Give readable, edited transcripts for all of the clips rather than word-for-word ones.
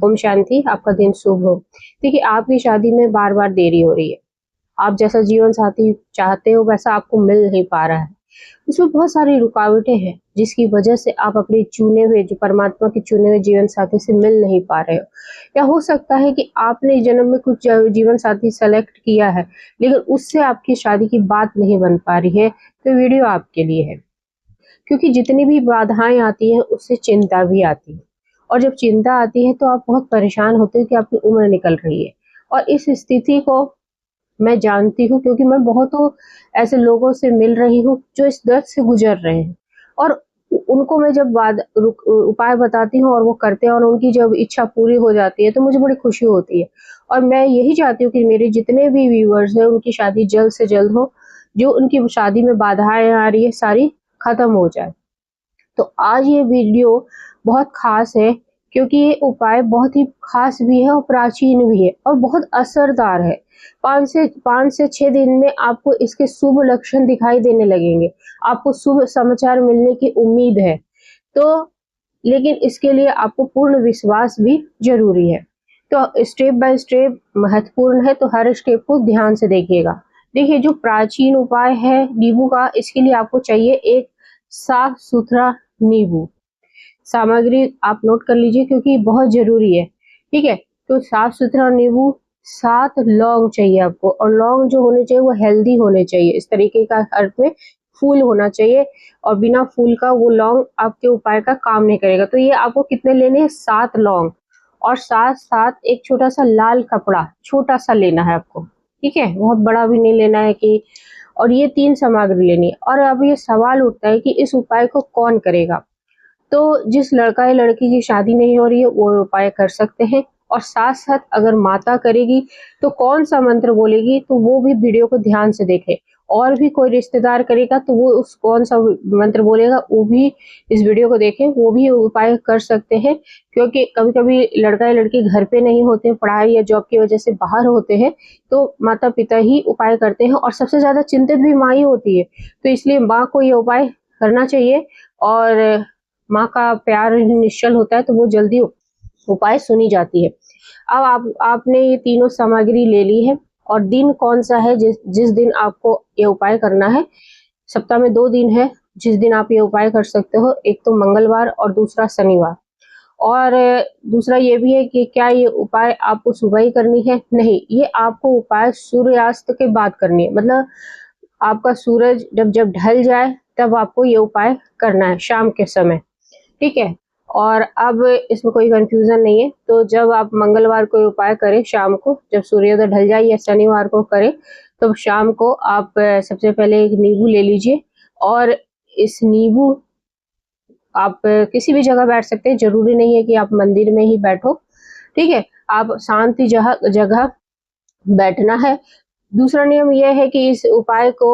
ओम शांति। आपका दिन शुभ हो। देखिए, आपकी शादी में बार बार देरी हो रही है। आप जैसा जीवन साथी चाहते हो वैसा आपको मिल नहीं पा रहा है। इसमें बहुत सारी रुकावटें हैं जिसकी वजह से आप अपने चुने हुए, जो परमात्मा के चुने हुए जीवन साथी से मिल नहीं पा रहे हो। या हो सकता है कि आपने इस जन्म में कुछ जीवन साथी सेलेक्ट किया है, लेकिन उससे आपकी शादी की बात नहीं बन पा रही है। तो वीडियो आपके लिए है, क्योंकि जितनी भी बाधाएं आती हैं उससे चिंता भी आती है, और जब चिंता आती है तो आप बहुत परेशान होते हो कि आपकी उम्र निकल रही है। और इस स्थिति को मैं जानती हूँ, क्योंकि मैं बहुतों ऐसे लोगों से मिल रही हूँ जो इस दर्द से गुजर रहे हैं, और उनको मैं जब उपाय बताती हूँ और वो करते हैं और उनकी जब इच्छा पूरी हो जाती है तो मुझे बड़ी खुशी होती है। और मैं यही चाहती हूँ कि मेरे जितने भी व्यूअर्स हैं उनकी शादी जल्द से जल्द हो, जो उनकी शादी में बाधाएं आ रही है सारी खत्म हो जाए। तो आज ये वीडियो बहुत खास है, क्योंकि ये उपाय बहुत ही खास भी है और प्राचीन भी है और बहुत असरदार है। 5 से 6 दिन में आपको इसके शुभ लक्षण दिखाई देने लगेंगे। आपको शुभ समाचार मिलने की उम्मीद है। तो लेकिन इसके लिए आपको पूर्ण विश्वास भी जरूरी है। तो स्टेप बाय स्टेप महत्वपूर्ण है, तो हर स्टेप को ध्यान से देखिएगा। देखिए, जो प्राचीन उपाय है नींबू का, इसके लिए आपको चाहिए एक साफ सुथरा नींबू। सामग्री आप नोट कर लीजिए क्योंकि बहुत जरूरी है। ठीक है, तो साफ सुथरा नींबू, 7 लौंग चाहिए आपको, और लौंग जो होने चाहिए वो हेल्दी होने चाहिए, इस तरीके का अर्थ में फूल होना चाहिए, और बिना फूल का वो लौंग आपके उपाय का काम नहीं करेगा। तो ये आपको कितने लेने हैं? 7 लौंग, और साथ साथ एक छोटा सा लाल कपड़ा छोटा सा लेना है आपको। ठीक है, बहुत बड़ा भी नहीं लेना है कि, और ये 3 सामग्री लेनी है। और अब ये सवाल उठता है कि इस उपाय को कौन करेगा? तो जिस लड़का या लड़की की शादी नहीं हो रही है वो उपाय कर सकते हैं, और साथ साथ अगर माता करेगी तो कौन सा मंत्र बोलेगी, तो वो भी वीडियो को ध्यान से देखें। और भी कोई रिश्तेदार करेगा तो वो उस कौन सा मंत्र बोलेगा वो भी इस वीडियो को देखें, वो भी उपाय कर सकते हैं। क्योंकि कभी कभी लड़का या लड़की घर पे नहीं होते, पढ़ाई या जॉब की वजह से बाहर होते हैं, तो माता पिता ही उपाय करते हैं, और सबसे ज्यादा चिंतित भी माँ ही होती है। तो इसलिए माँ को ये उपाय करना चाहिए, और माँ का प्यार निश्चल होता है तो वो जल्दी उपाय सुनी जाती है। अब आपने ये तीनों सामग्री ले ली है, और दिन कौन सा है जिस दिन आपको ये उपाय करना है? सप्ताह में 2 दिन है जिस दिन आप ये उपाय कर सकते हो, एक तो मंगलवार और दूसरा शनिवार। और दूसरा ये भी है कि क्या ये उपाय आपको सुबह ही करनी है? नहीं, ये आपको उपाय सूर्यास्त के बाद करनी है। मतलब आपका सूरज जब जब ढल जाए तब आपको ये उपाय करना है, शाम के समय। ठीक है, और अब इसमें कोई कंफ्यूजन नहीं है। तो जब आप मंगलवार को उपाय करें शाम को, जब सूर्योदय ढल जाए, या शनिवार को करें, तो शाम को आप सबसे पहले एक नींबू ले लीजिए, और इस नींबू आप किसी भी जगह बैठ सकते हैं, जरूरी नहीं है कि आप मंदिर में ही बैठो। ठीक है, आप शांति जगह बैठना है। दूसरा नियम यह है कि इस उपाय को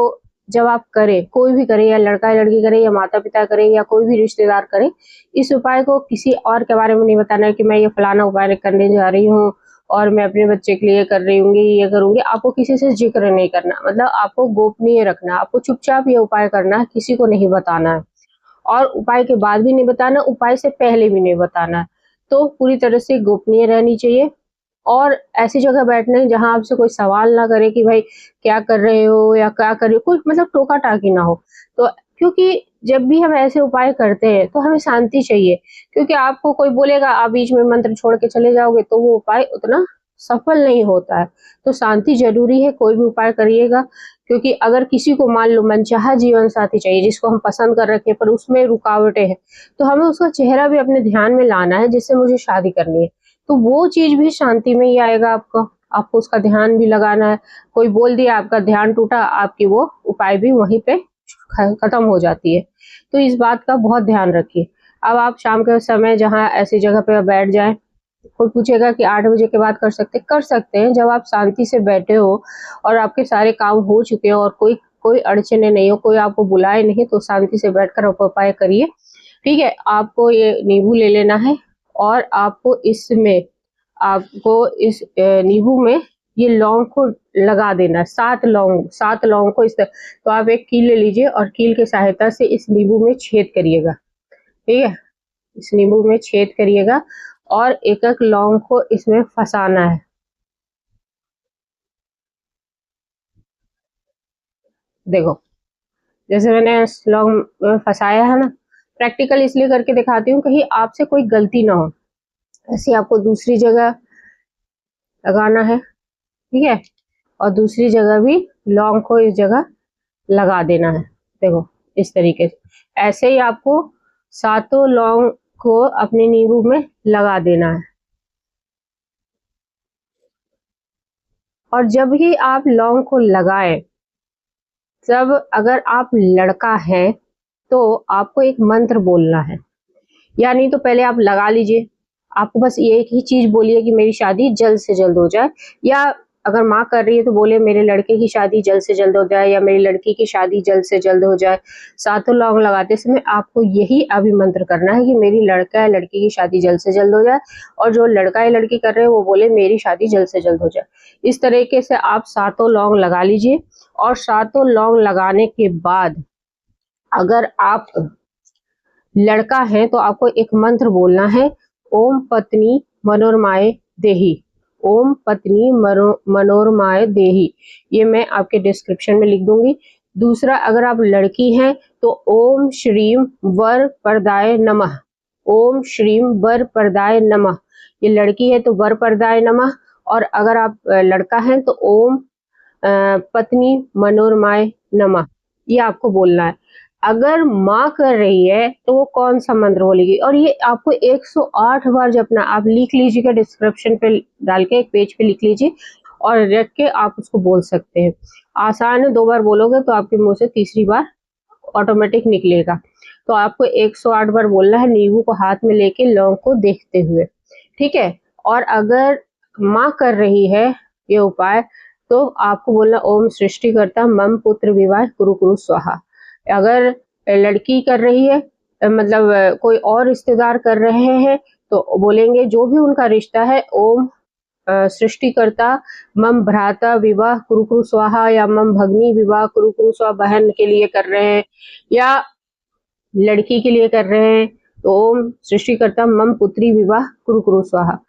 जब आप करें, कोई भी करे, या लड़का या लड़की करे, या माता पिता करे, या कोई भी रिश्तेदार करे, इस उपाय को किसी और के बारे में नहीं बताना है कि मैं ये फलाना उपाय करने जा रही हूँ और मैं अपने बच्चे के लिए कर रही हूँ, ये करूंगी। आपको किसी से जिक्र नहीं करना, मतलब आपको गोपनीय रखना, आपको चुपचाप ये उपाय करना है, किसी को नहीं बताना है, और उपाय के बाद भी नहीं बताना, उपाय से पहले भी नहीं बताना। तो पूरी तरह से गोपनीय रहनी चाहिए, और ऐसी जगह बैठना है जहां आपसे कोई सवाल ना करे कि भाई क्या कर रहे हो या क्या कर रहे हो, कोई मतलब टोका टाकी ना हो। तो क्योंकि जब भी हम ऐसे उपाय करते हैं तो हमें शांति चाहिए, क्योंकि आपको कोई बोलेगा आप बीच में मंत्र छोड़ के चले जाओगे तो वो उपाय उतना सफल नहीं होता है। तो शांति जरूरी है कोई भी उपाय करिएगा, क्योंकि अगर किसी को मान लो मनचाहा जीवन साथी चाहिए जिसको हम पसंद कर रखे पर उसमें रुकावटें हैं, तो हमें उसका चेहरा भी अपने ध्यान में लाना है जिससे मुझे शादी करनी है। तो वो चीज भी शांति में ही आएगा आपको उसका ध्यान भी लगाना है। कोई बोल दिया, आपका ध्यान टूटा, आपकी वो उपाय भी वहीं पे खत्म हो जाती है। तो इस बात का बहुत ध्यान रखिए। अब आप शाम के समय जहाँ ऐसी जगह पे बैठ जाएं, कोई पूछेगा कि 8 बजे के बाद कर सकते हैं, जब आप शांति से बैठे हो और आपके सारे काम हो चुके हो और कोई कोई अड़चने नहीं हो, कोई आपको बुलाए नहीं, तो शांति से बैठकर आप उपाय करिए। ठीक है, आपको ये नींबू ले लेना है, और आपको इस नींबू में ये लौंग को लगा देना है। 7 लौंग को इस तरह, तो आप एक कील ले लीजिए और कील की सहायता से इस नींबू में छेद करिएगा। ठीक है, इस नींबू में छेद करिएगा, और एक एक लौंग को इसमें फंसाना है। देखो, जैसे मैंने लौंग फंसाया है ना, प्रैक्टिकल इसलिए करके दिखाती हूँ कहीं आपसे कोई गलती ना हो। ऐसे आपको दूसरी जगह लगाना है, ठीक है, और दूसरी जगह भी लौंग को इस जगह लगा देना है। देखो इस तरीके से ऐसे ही आपको सातों लौंग को अपने नींबू में लगा देना है। और जब ही आप लौंग को लगाए, तब अगर आप लड़का है तो आपको एक मंत्र बोलना है, या नहीं तो पहले आप लगा लीजिए। आपको बस ये एक ही चीज बोलिए कि मेरी शादी जल्द से जल्द हो जाए, या अगर माँ कर रही है तो बोले मेरे लड़के की शादी जल्द से जल्द हो जाए, या मेरी लड़की की शादी जल्द से जल्द हो जाए। सातों लौंग लगाते समय आपको यही अभिमंत्र करना है कि मेरी लड़का या लड़की की शादी जल्द से जल्द हो जाए, और जो लड़का या लड़की कर रहे हैं वो बोले मेरी शादी जल्द से जल्द हो जाए। इस तरीके से आप सातों लौंग लगा लीजिए। और सातों लौंग लगाने के बाद अगर आप लड़का है तो आपको एक मंत्र बोलना है, ओम पत्नी मनोरमाए देही। ओम पत्नी मनोरमाए देही, ये मैं आपके डिस्क्रिप्शन में लिख दूंगी। दूसरा, अगर आप लड़की हैं तो ओम श्रीम वर परदाय नमः। ओम श्रीम वर परदाय नमः, ये लड़की है तो वर परदाय नमः। और अगर आप लड़का है तो ओम पत्नी मनोरमाए नमः, ये आपको बोलना है। अगर माँ कर रही है तो वो कौन सा मंत्र बोलेगी, और ये आपको 108 बार जपना। आप लिख लीजिएगा, डिस्क्रिप्शन पे डाल के एक पेज पे लिख लीजिए और रख के आप उसको बोल सकते हैं। आसान है, 2 बार बोलोगे तो आपके मुंह से तीसरी बार ऑटोमेटिक निकलेगा। तो आपको 108 बार बोलना है, नींबू को हाथ में लेके लौंग को देखते हुए, ठीक है। और अगर माँ कर रही है ये उपाय तो आपको बोलना ओम सृष्टिकर्ता मम पुत्र विवाह कुरु कुरु स्वाहा। अगर लड़की कर रही है, मतलब कोई और रिश्तेदार कर रहे हैं, तो बोलेंगे जो भी उनका रिश्ता है, ओम सृष्टिकर्ता मम भ्राता विवाह कुरु कुरु स्वाहा, या मम भगनी विवाह कुरु कुरु स्वाहा, बहन के लिए कर रहे हैं या लड़की के लिए कर रहे हैं तो ओम सृष्टिकर्ता मम पुत्री विवाह कुरु कुरु स्वाहा।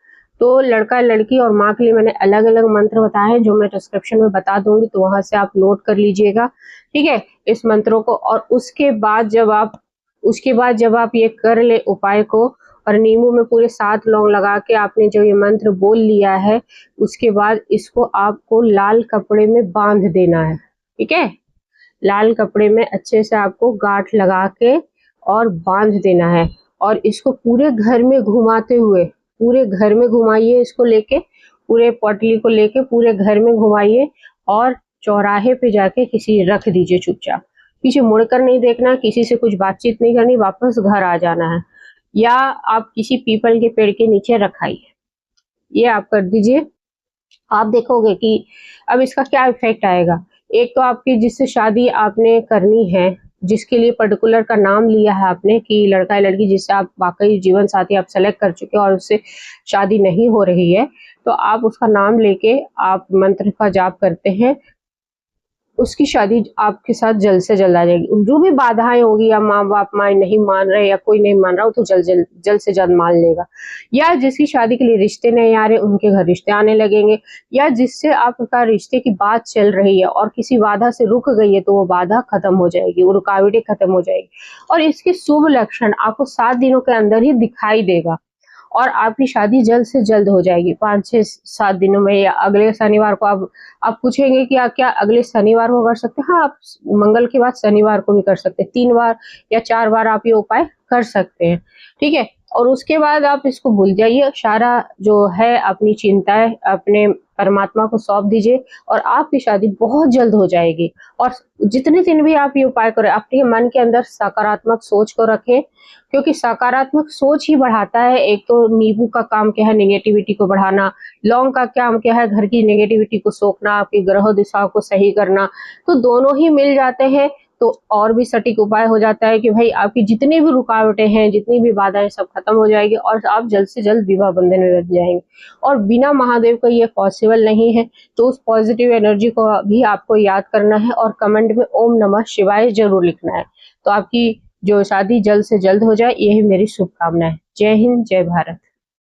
तो लड़का लड़की और माँ के लिए मैंने अलग अलग मंत्र बताए हैं जो मैं डिस्क्रिप्शन में बता दूंगी, तो वहां से आप नोट कर लीजिएगा, ठीक है, इस मंत्रों को। और उसके बाद जब आप ये कर ले उपाय को, और नींबू में पूरे 7 लौंग लगा के आपने जो ये मंत्र बोल लिया है, उसके बाद इसको आपको लाल कपड़े में बांध देना है, ठीक है। लाल कपड़े में अच्छे से आपको गांठ लगा के और बांध देना है, और इसको पूरे घर में घुमाते हुए, पूरे घर में घुमाइए इसको लेके, पूरे पोटली को लेके पूरे घर में घुमाइए, और चौराहे पे जाके किसी रख दीजिए चुपचाप। पीछे मुड़कर नहीं देखना, किसी से कुछ बातचीत नहीं करनी, वापस घर आ जाना है, या आप किसी पीपल के पेड़ के नीचे रखाइए। ये आप कर दीजिए। आप देखोगे कि अब इसका क्या इफेक्ट आएगा। एक तो आपकी जिससे शादी आपने करनी है, जिसके लिए पर्टिकुलर का नाम लिया है आपने कि लड़का या लड़की जिससे आप वाकई जीवन साथी आप सेलेक्ट कर चुके हो और उससे शादी नहीं हो रही है, तो आप उसका नाम लेके आप मंत्र का जाप करते हैं, उसकी शादी आपके साथ जल्द से जल्द आ जाएगी। जो भी बाधाएं होगी, या माँ बाप माँ नहीं मान रहे या कोई नहीं मान रहा हो, तो जल्द से जल्द मान लेगा। या जिसकी शादी के लिए रिश्ते नहीं आ रहे उनके घर रिश्ते आने लगेंगे, या जिससे आपका रिश्ते की बात चल रही है और किसी बाधा से रुक गई है तो वो बाधा खत्म हो जाएगी, वो रुकावटें खत्म हो जाएगी। और इसके शुभ लक्षण आपको 7 दिनों के अंदर ही दिखाई देगा, और आपकी शादी जल्द से जल्द हो जाएगी 5-6-7 दिनों में, या अगले शनिवार को। आप पूछेंगे कि आप क्या अगले शनिवार को कर सकते हैं? हाँ, आप मंगल के बाद शनिवार को भी कर सकते हैं। 3 बार या 4 बार आप ये उपाय कर सकते हैं, ठीक है। और उसके बाद आप इसको भूल जाइए, सारा जो है अपनी चिंताएं अपने परमात्मा को सौंप दीजिए, और आपकी शादी बहुत जल्द हो जाएगी। और जितने दिन भी आप ये उपाय करें, अपने मन के अंदर सकारात्मक सोच को रखें, क्योंकि सकारात्मक सोच ही बढ़ाता है। एक तो नींबू का काम क्या है, नेगेटिविटी को बढ़ाना, लौंग का काम क्या है, घर की नेगेटिविटी को सोखना, आपकी ग्रह दिशाओं को सही करना। तो दोनों ही मिल जाते हैं, तो और भी सटीक उपाय हो जाता है कि भाई आपकी जितनी भी रुकावटें हैं, जितनी भी बाधाएं, सब खत्म हो जाएगी और आप जल्द से जल्द विवाह बंधन में बंध जाएंगे। और बिना महादेव का ये पॉसिबल नहीं है, तो उस पॉजिटिव एनर्जी को भी आपको याद करना है और कमेंट में ओम नमः शिवाय जरूर लिखना है। तो आपकी जो शादी जल्द से जल्द हो जाए, यही मेरी शुभकामना है। जय हिंद, जय भारत।